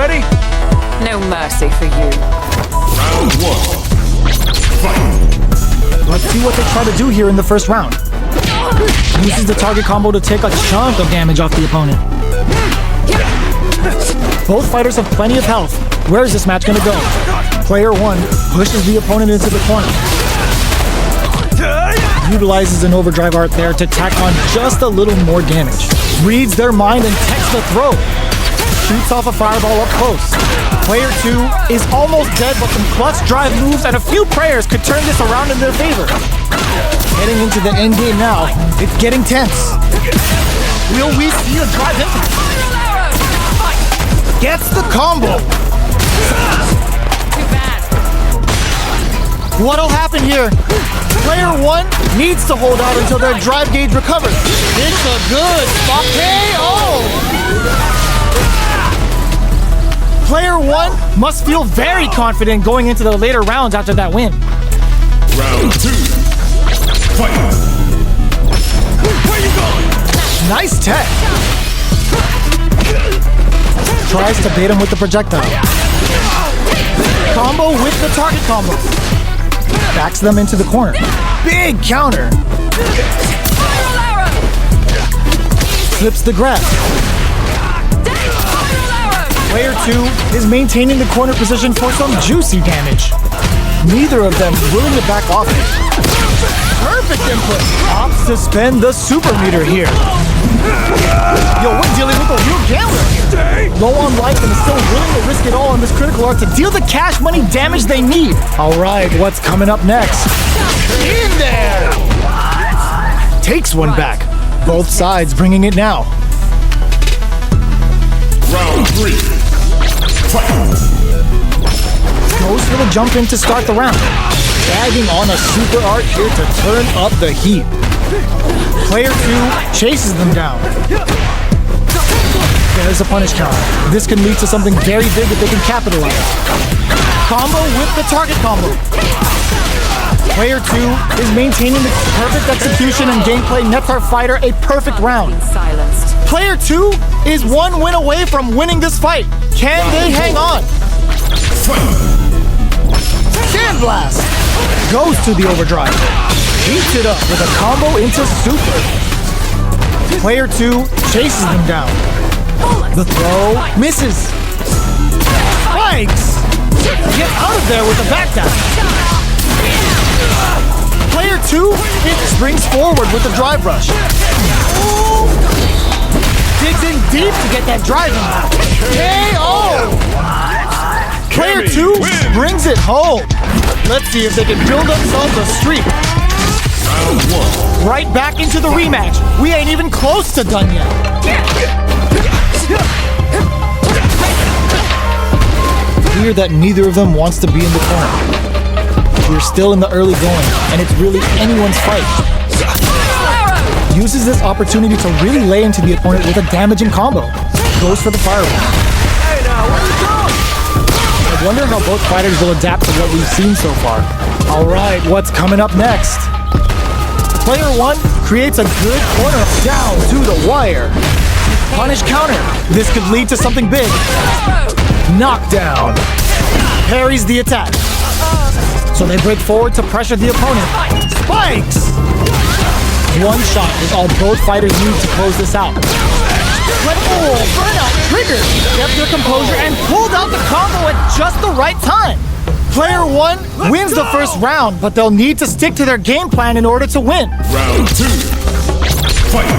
ready? No mercy for you. Round 1. Fight! Let's see what they try to do here in the first round. Uses the target combo to take a chunk of damage off the opponent. Both fighters have plenty of health. Where is this match gonna go? Player 1 pushes the opponent into the corner. Utilizes an overdrive art there to tack on just a little more damage. Reads their mind and techs the throw. Shoots off a fireball up close. Player 2 is almost dead, but some clutch drive moves and a few prayers could turn this around in their favor. Heading into the end game now, it's getting tense. Will we see a drive impact? Gets the combo. Too bad. What'll happen here? Player 1 needs to hold out until their drive gauge recovers. It's a good spot KO! Player 1 must feel very confident going into the later rounds after that win. Round 2. Fight! Where you going? Nice tech. Tries to bait him with the projectile. Combo with the target combo. Backs them into the corner. Big counter. Flips the grab. Player 2 is maintaining the corner position for some juicy damage. Neither of them willing to back off it. Perfect input. Opts to spend the super meter here. Yo, we're dealing with a real gambler here. Low on life and is still willing to risk it all on this critical art to deal the cash money damage they need. All right, what's coming up next? In there! Takes one back. Both sides bringing it now. Round 3. Fight! Goes for the jump in to start the round. Bagging on a super art here to turn up the heat. Player 2 chases them down. There's a punish counter. This can lead to something very big if they can capitalize. Combo with the target combo. Player 2 is maintaining the perfect execution and gameplay nets our fighter a perfect round. Silenced. Player 2 is one win away from winning this fight. Can they hang on? Sandblast! Goes to the overdrive. Heats it up with a combo into super. Player 2 chases them down. The throw misses. Spikes! Get out of there with a backdash. Player 2 springs forward with the drive rush. Digs in deep to get that drive in. KO! Player 2 brings it home. Let's see if they can build themselves a streak. Round 1. Right back into the rematch. We ain't even close to done yet. Clear that neither of them wants to be in the corner. We're still in the early going, and it's really anyone's fight. Uses this opportunity to really lay into the opponent with a damaging combo. Goes for the fireball. Hey now, where you going? I wonder how both fighters will adapt to what we've seen so far. All right, what's coming up next? Player 1 creates a good corner down to the wire. Punish counter. This could lead to something big. Knockdown. Parries the attack. So they break forward to pressure the opponent. Spikes! One shot is all both fighters need to close this out. But burnout triggered! Kept their composure and pulled out the combo at just the right time. Player 1 wins the first round, but they'll need to stick to their game plan in order to win. Round 2. Fight!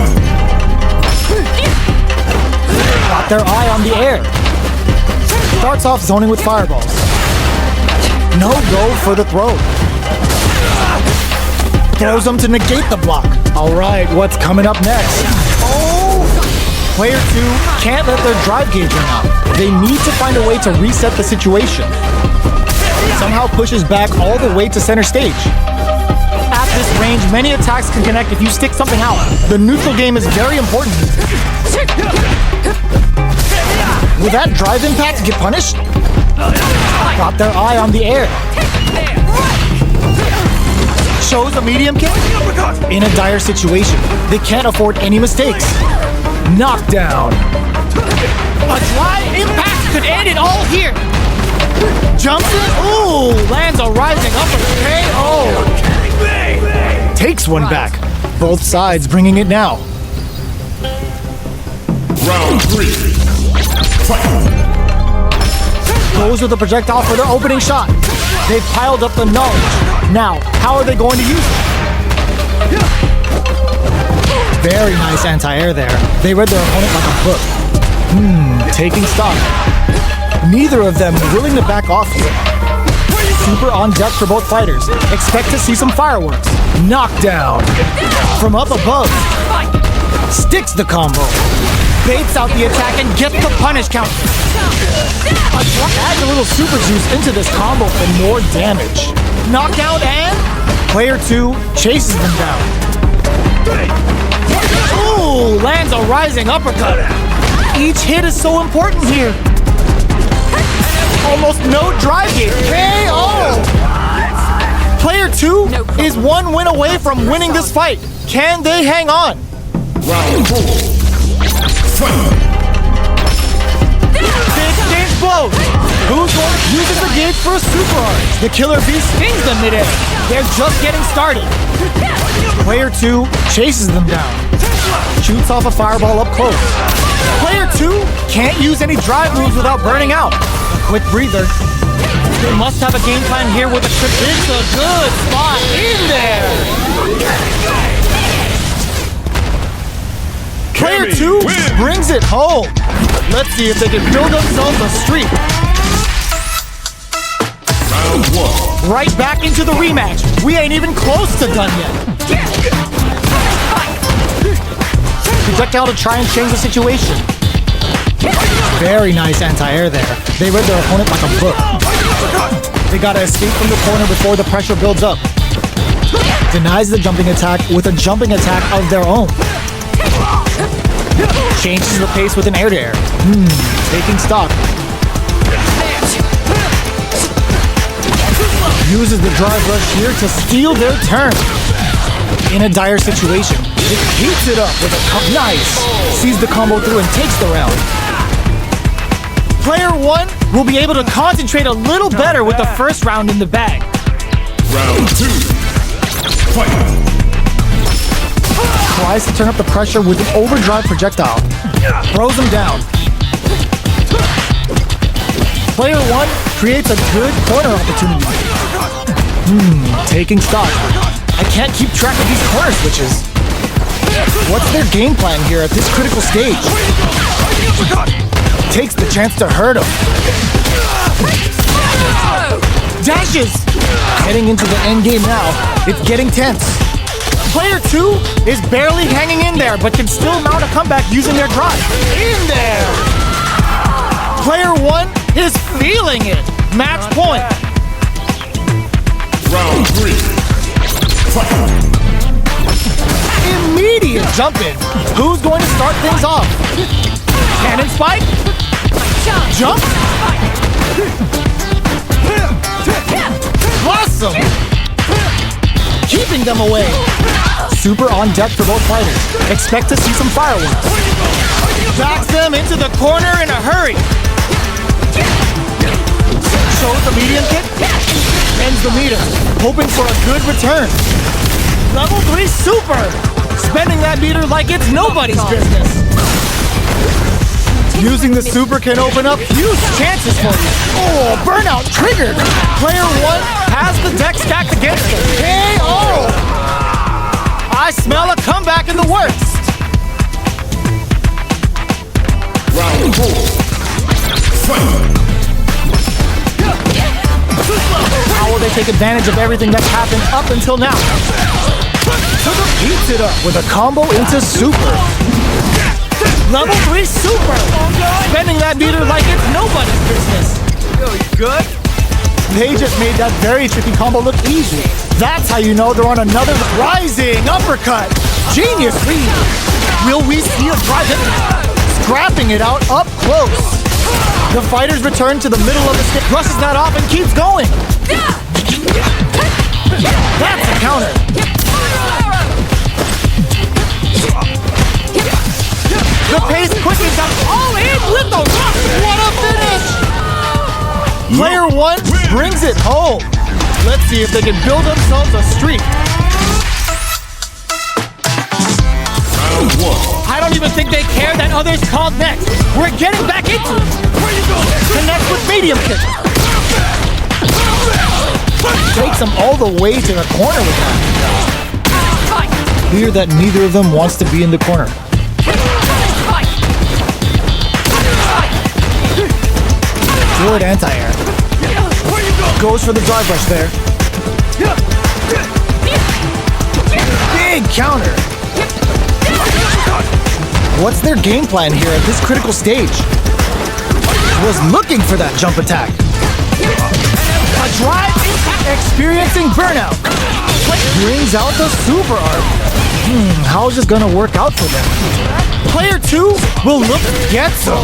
Got their eye on the air. Starts off zoning with fireballs. No go for the throw. Throws them to negate the block. All right, what's coming up next? Oh! Player 2 can't let their drive gauge run out. They need to find a way to reset the situation. Somehow pushes back all the way to center stage. At this range, many attacks can connect if you stick something out. The neutral game is very important. Will that drive impact get punished? Got their eye on the air. Shows a medium kick. In a dire situation, they can't afford any mistakes. Knockdown. A drive impact could end it Jumps in. Ooh, lands a rising upper KO. Takes one back. Both sides bringing it now. Round 3. Fight! Goes with the projectile for their opening shot. They've piled up the knowledge. Now, how are they going to use it? Very nice anti-air there. They read their opponent like a book. Taking stock. Neither of them willing to back off here. Super on deck for both fighters. Expect to see some fireworks. Knockdown. From up above. Sticks the combo. Baits out the attack and gets the punish counter. Add a little super juice into this combo for more damage. Knockdown and player 2 chases them down. Ooh, lands a rising uppercut. Each hit is so important here. Almost no drive gate. KO! Player 2 is one win away from winning this fight. Can they hang on? Round 4. Fight! They exchange blows. Who's going uses the gauge for a super arch. The killer beast stings them midair. They're just getting started. Player 2 chases them down. Shoots off a fireball up close. Player 2 can't use any drive moves without burning out. A quick breather. They must have a game plan here with a trip. It's a good spot in there. Player 2 brings it home. Let's see if they can build themselves a streak. Round 1. Right back into the rematch. We ain't even close to done yet. Projectile to try and change the situation. Very nice anti-air there. They read their opponent like a book. They gotta escape from the corner before the pressure builds up. Denies the jumping attack with a jumping attack of their own. Changes the pace with an air-to-air. Taking stock. Uses the drive rush here to steal their turn. In a dire situation, it heats it up with a nice. Sees the combo through and takes the round. Player 1 will be able to concentrate a little better with the first round in the bag. Round 2. Fight! Tries to turn up the pressure with an overdrive projectile. Throws him down. Player 1 creates a good corner opportunity. Taking stock. I can't keep track of these corner switches. What's their game plan here at this critical stage? Takes the chance to hurt him. Dashes! Heading into the end game now. It's getting tense. Player 2 is barely hanging in there, but can still mount a comeback using their drive. In there! Player 1 is feeling it. Match point. Round 3. Fight! Immediate jump in. Who's going to start things off? Cannon spike? Jump? Blossom! Keeping them away. Super on deck for both fighters. Expect to see some fireworks. Backs them into the corner in a hurry. Shows the medium kick. Ends the meter. Hoping for a good return. Level 3 super. Spending that meter like it's nobody's business. Using the super can open up huge chances for you. Oh, burnout triggered. Player 1 has the deck stacked against him. KO! I smell a comeback in the works. Round 4. Fight! How will they take advantage of everything that's happened up until now? Heats it up with a combo into super. Level 3 super! Spending that meter like it's nobody's business. Good? They just made that very tricky combo look easy. That's how you know they're on another rising uppercut. Genius read. Will we see a drive hit? Scrapping it out up close. The fighters return to the middle of the stick, brushes that off and keeps going. That's a counter. The pace quickens up all in with the rush. What a finish! Player 1 brings it home. Let's see if they can build themselves a streak. Round one. I don't even think they care that others called next. We're getting back into it. Where you going? Connect with medium kick. Takes them all the way to the corner with that. Clear that neither of them wants to be in the corner. Good anti-air. Where you going? Goes for the drive rush there. Big counter. What's their game plan here at this critical stage? Was looking for that jump attack. A drive impact experiencing burnout. Brings out the super art. How is this gonna work out for them? Player 2 will look to get some.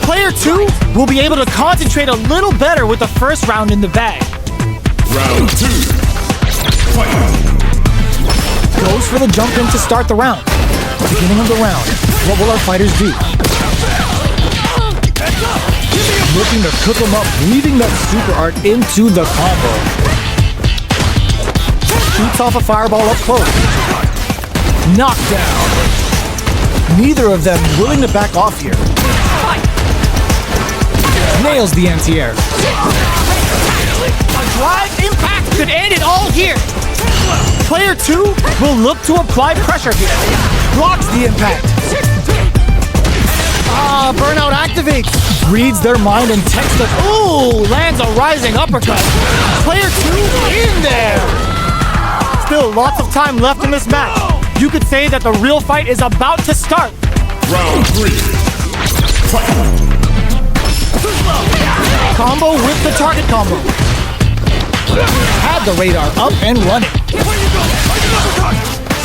Player 2 will be able to concentrate a little better with the first round in the bag. Round two. Fight. Goes for the jump in to start the round. Beginning of the round. What will our fighters do? Looking to cook them up, weaving that super art into the combo. Shoots off a fireball up close. Knockdown. Neither of them willing to back off here. Nails the anti-air. A drive impact could end it all here. Player 2 will look to apply pressure here. Blocks the impact. Burnout activates. Reads their mind and texts them. Ooh, lands a rising uppercut. Player 2 in there. Still lots of time left in this match. You could say that the real fight is about to start. Round three. Fight. Combo with the target combo. Had the radar up and running.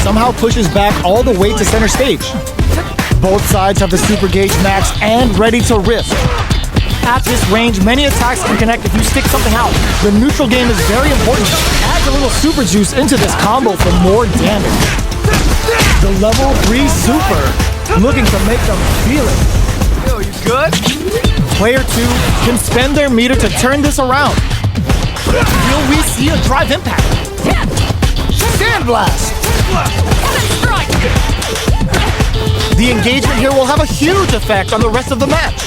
Somehow pushes back all the way to center stage. Both sides have the super gauge maxed and ready to risk. At this range, many attacks can connect if you stick something out. The neutral game is very important. Adds a little super juice into this combo for more damage. The level 3 super, looking to make them feel it. Yo, you good? Player 2 can spend their meter to turn this around. Will we see a drive impact? Sandblast! The engagement here will have a huge effect on the rest of the match.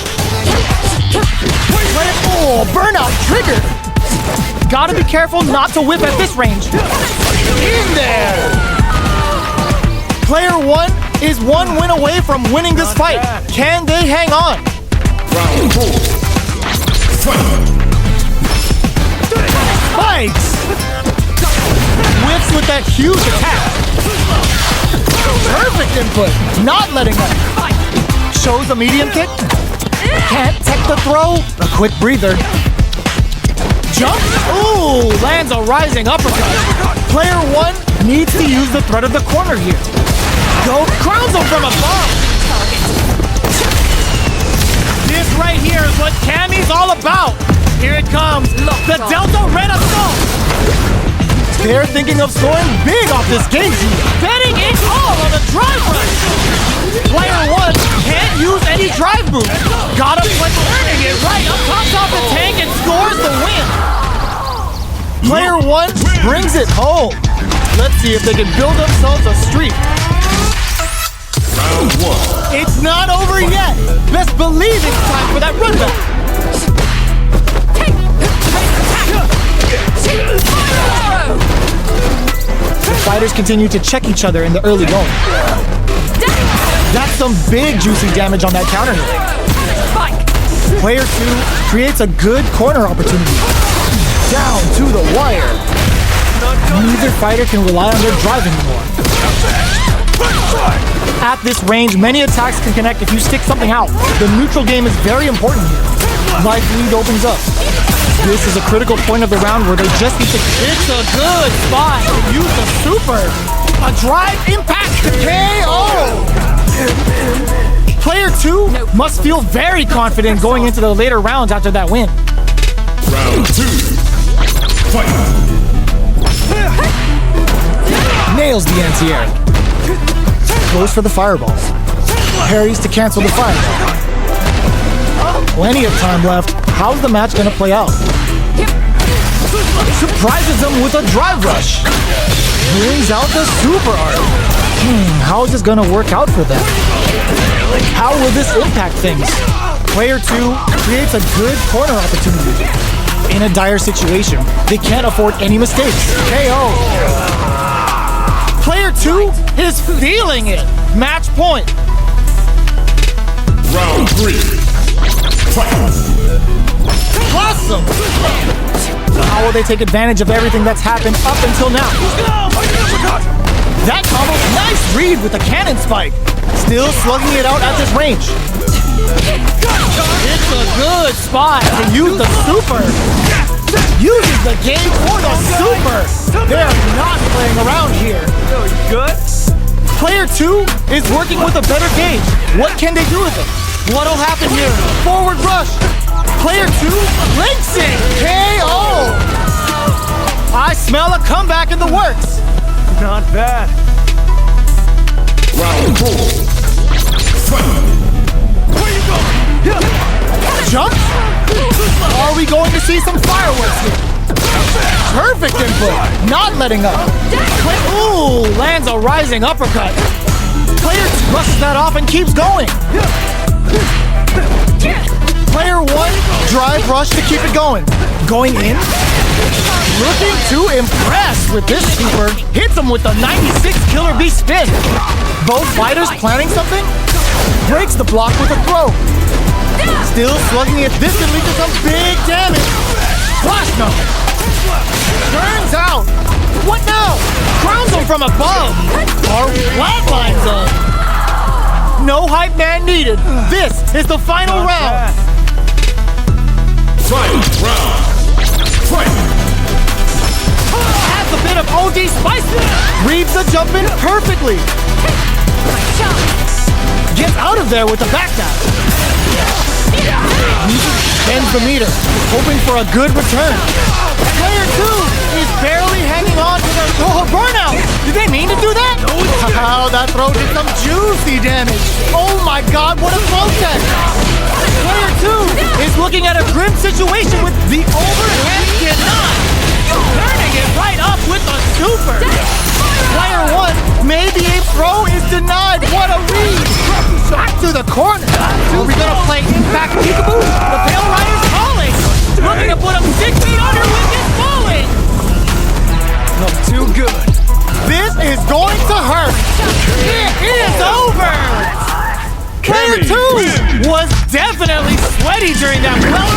Oh, burnout triggered! Gotta be careful not to whip at this range. In there! Player 1 is one win away from winning this fight. Can they hang on? Round four. Fight. Spikes! Whips with that huge attack. Perfect input. Not letting up. Shows a medium kick. Can't tech the throw. A quick breather. Jump. Ooh, lands a rising uppercut. Player 1 needs to use the threat of the corner here. Go crowns him from above. This right here is what Cammy's all about. Here it comes. The Delta Red Assault. They're thinking of scoring big off this game. Betting it all on the drive rush. Player 1 can't use any drive move. Gotta play earning it right up tops off the tank and scores the win. Player 1 brings it home. Let's see if they can build themselves a streak. Round one. It's not over yet. Best believe it's time for that run back. The fighters continue to check each other in the early going. That's some big juicy damage on that counter hit. Player 2 creates a good corner opportunity. Down to the wire. Neither fighter can rely on their drive anymore. At this range, many attacks can connect if you stick something out. The neutral game is very important here. Life lead opens up. This is a critical point of the round where they just need to... It's a good spot to use the super. A drive impact KO. Player 2 must feel very confident going into the later rounds after that win. Round two. Fight. Nails the anti-air. Goes for the fireball. Parries to cancel the fireball. plenty of time left. How's the match gonna play out? Surprises them with a drive rush. Brings out the super art. How is this gonna work out for them? How will this impact things? Player 2 creates a good corner opportunity. In a dire situation, they can't afford any mistakes. KO. Player 2 is feeling it. Match point. Round 3. Fight. Awesome. How will they take advantage of everything that's happened up until now? That combo's nice read with the cannon spike. Still slugging it out at this range. It's a good spot to use the super. Uses the game for the super. They're not playing around here. Yo, you good? Player 2 is working with a better gauge. What can they do with it? What'll happen here? Forward rush. Player 2 links it. KO. I smell a comeback in the works. Not bad. Round 4. Fight. Where you going? Jump? Are we going to see some fireworks here? Perfect input. Not letting up. Ooh, lands a rising uppercut. Player 2 brushes that off and keeps going. Player 1, drive rush to keep it going. Going in. Looking to impress with this super. Hits him with the 96 Killer Bee spin. Both fighters planning something. Breaks the block with a throw. Still slugging it. This can lead to some big damage. Flash number. Turns out. What now? Crowns him from above. Or flatline zone. No hype man needed. This is the final round. Final round. Fight. Adds a bit of OD spice. Reads the jump in perfectly. Gets out of there with the backdash. Bends the meter, hoping for a good return. Player 2 is barely hanging on to their burnout. Did they mean to do that? Wow, that throw did some juicy damage. Oh my god, what a throw tech. Player 2 is looking at a grim situation with the overhead deny. Turning it right up with a super. Player 1, maybe a throw is denied. What a read. Back to the corner. Are we gonna play impact peekaboo? The Pale Rider's calling. Looking to put him 6 feet under with his falling. Not too good. This is going to hurt. It is over. Player Cammy 2 was definitely sweaty during that well